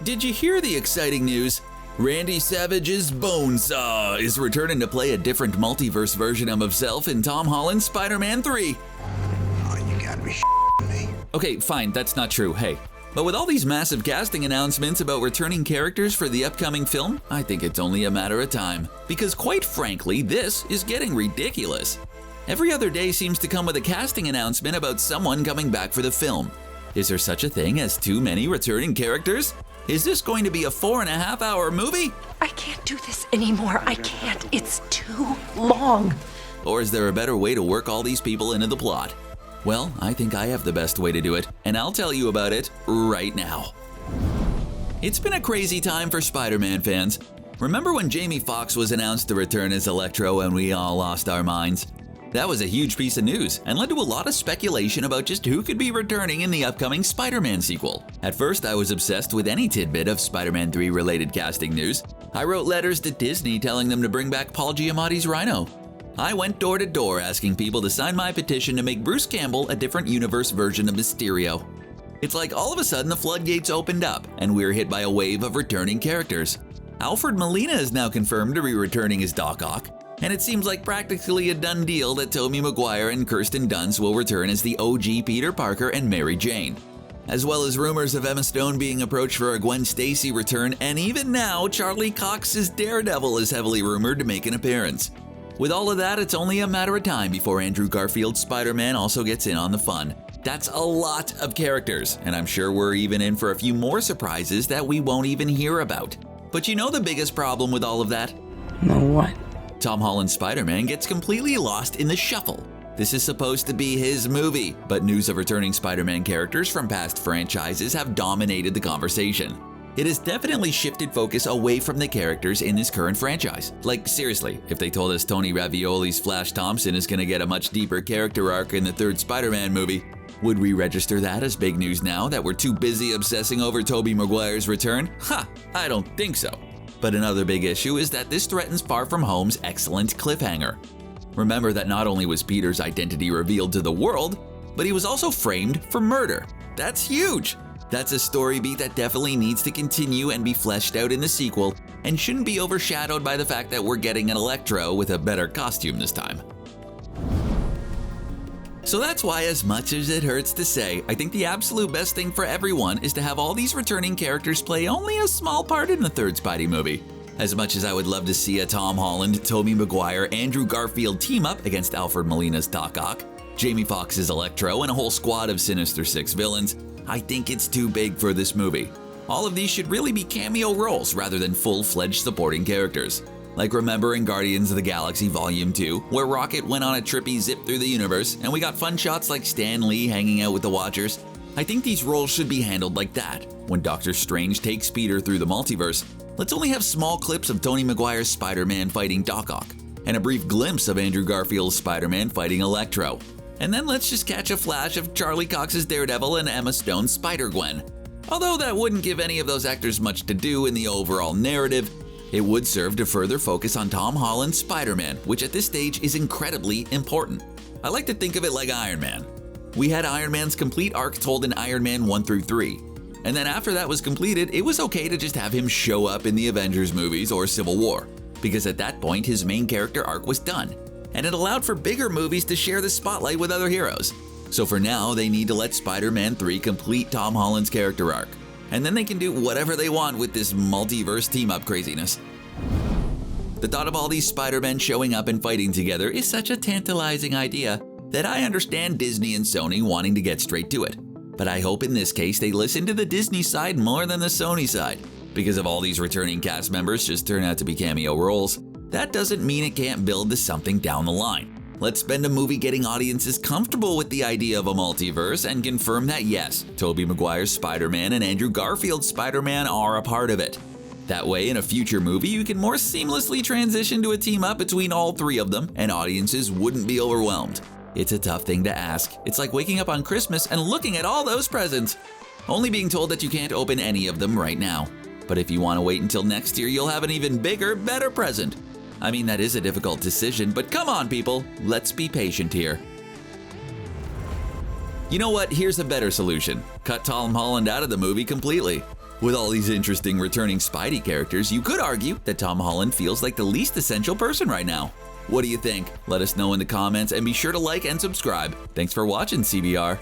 Did you hear the exciting news? Randy Savage's Bonesaw is returning to play a different multiverse version of himself in Tom Holland's Spider-Man 3. Oh, you gotta be s***ing me. Okay, fine, that's not true, hey. But with all these massive casting announcements about returning characters for the upcoming film, I think it's only a matter of time. Because quite frankly, this is getting ridiculous. Every other day seems to come with a casting announcement about someone coming back for the film. Is there such a thing as too many returning characters? Is this going to be a 4.5-hour movie? I can't do this anymore. I can't. It's too long. Or is there a better way to work all these people into the plot? Well, I think I have the best way to do it, and I'll tell you about it right now. It's been a crazy time for Spider-Man fans. Remember when Jaime Foxx was announced to return as Electro and we all lost our minds? That was a huge piece of news and led to a lot of speculation about just who could be returning in the upcoming Spider-Man sequel. At first, I was obsessed with any tidbit of Spider-Man 3 related casting news. I wrote letters to Disney telling them to bring back Paul Giamatti's Rhino. I went door to door asking people to sign my petition to make Bruce Campbell a different universe version of Mysterio. It's like all of a sudden the floodgates opened up and we were hit by a wave of returning characters. Alfred Molina is now confirmed to be returning as Doc Ock. And it seems like practically a done deal that Toby Maguire and Kirsten Dunst will return as the OG Peter Parker and Mary Jane. As well as rumors of Emma Stone being approached for a Gwen Stacy return, and even now, Charlie Cox's Daredevil is heavily rumored to make an appearance. With all of that, it's only a matter of time before Andrew Garfield Spider-Man also gets in on the fun. That's a lot of characters, and I'm sure we're even in for a few more surprises that we won't even hear about. But you know the biggest problem with all of that? No what? Tom Holland's Spider-Man gets completely lost in the shuffle. This is supposed to be his movie, but news of returning Spider-Man characters from past franchises have dominated the conversation. It has definitely shifted focus away from the characters in this current franchise. Like, seriously, if they told us Tony Ravioli's Flash Thompson is going to get a much deeper character arc in the third Spider-Man movie, would we register that as big news now that we're too busy obsessing over Tobey Maguire's return? I don't think so. But another big issue is that this threatens Far From Home's excellent cliffhanger. Remember that not only was Peter's identity revealed to the world, but he was also framed for murder. That's huge! That's a story beat that definitely needs to continue and be fleshed out in the sequel, and shouldn't be overshadowed by the fact that we're getting an Electro with a better costume this time. So that's why, as much as it hurts to say, I think the absolute best thing for everyone is to have all these returning characters play only a small part in the third Spidey movie. As much as I would love to see a Tom Holland, Tobey Maguire, Andrew Garfield team up against Alfred Molina's Doc Ock, Jaime Foxx's Electro, and a whole squad of Sinister Six villains, I think it's too big for this movie. All of these should really be cameo roles rather than full-fledged supporting characters. Like remember in Guardians of the Galaxy Volume 2, where Rocket went on a trippy zip through the universe and we got fun shots like Stan Lee hanging out with the Watchers? I think these roles should be handled like that. When Doctor Strange takes Peter through the multiverse, let's only have small clips of Tobey Maguire's Spider-Man fighting Doc Ock, and a brief glimpse of Andrew Garfield's Spider-Man fighting Electro. And then let's just catch a flash of Charlie Cox's Daredevil and Emma Stone's Spider-Gwen. Although that wouldn't give any of those actors much to do in the overall narrative, it would serve to further focus on Tom Holland's Spider-Man, which at this stage is incredibly important. I like to think of it like Iron Man. We had Iron Man's complete arc told in Iron Man 1 through 3. And then after that was completed, it was okay to just have him show up in the Avengers movies or Civil War, because at that point his main character arc was done. And it allowed for bigger movies to share the spotlight with other heroes. So for now, they need to let Spider-Man 3 complete Tom Holland's character arc. And then they can do whatever they want with this multiverse team-up craziness. The thought of all these Spider-Men showing up and fighting together is such a tantalizing idea that I understand Disney and Sony wanting to get straight to it. But I hope in this case they listen to the Disney side more than the Sony side. Because if all these returning cast members just turn out to be cameo roles, that doesn't mean it can't build to something down the line. Let's spend a movie getting audiences comfortable with the idea of a multiverse and confirm that yes, Tobey Maguire's Spider-Man and Andrew Garfield's Spider-Man are a part of it. That way, in a future movie, you can more seamlessly transition to a team-up between all three of them, and audiences wouldn't be overwhelmed. It's a tough thing to ask. It's like waking up on Christmas and looking at all those presents, only being told that you can't open any of them right now. But if you want to wait until next year, you'll have an even bigger, better present. I mean, that is a difficult decision, but come on, people, let's be patient here. You know what? Here's a better solution. Cut Tom Holland out of the movie completely. With all these interesting returning Spidey characters, you could argue that Tom Holland feels like the least essential person right now. What do you think? Let us know in the comments and be sure to like and subscribe. Thanks for watching, CBR.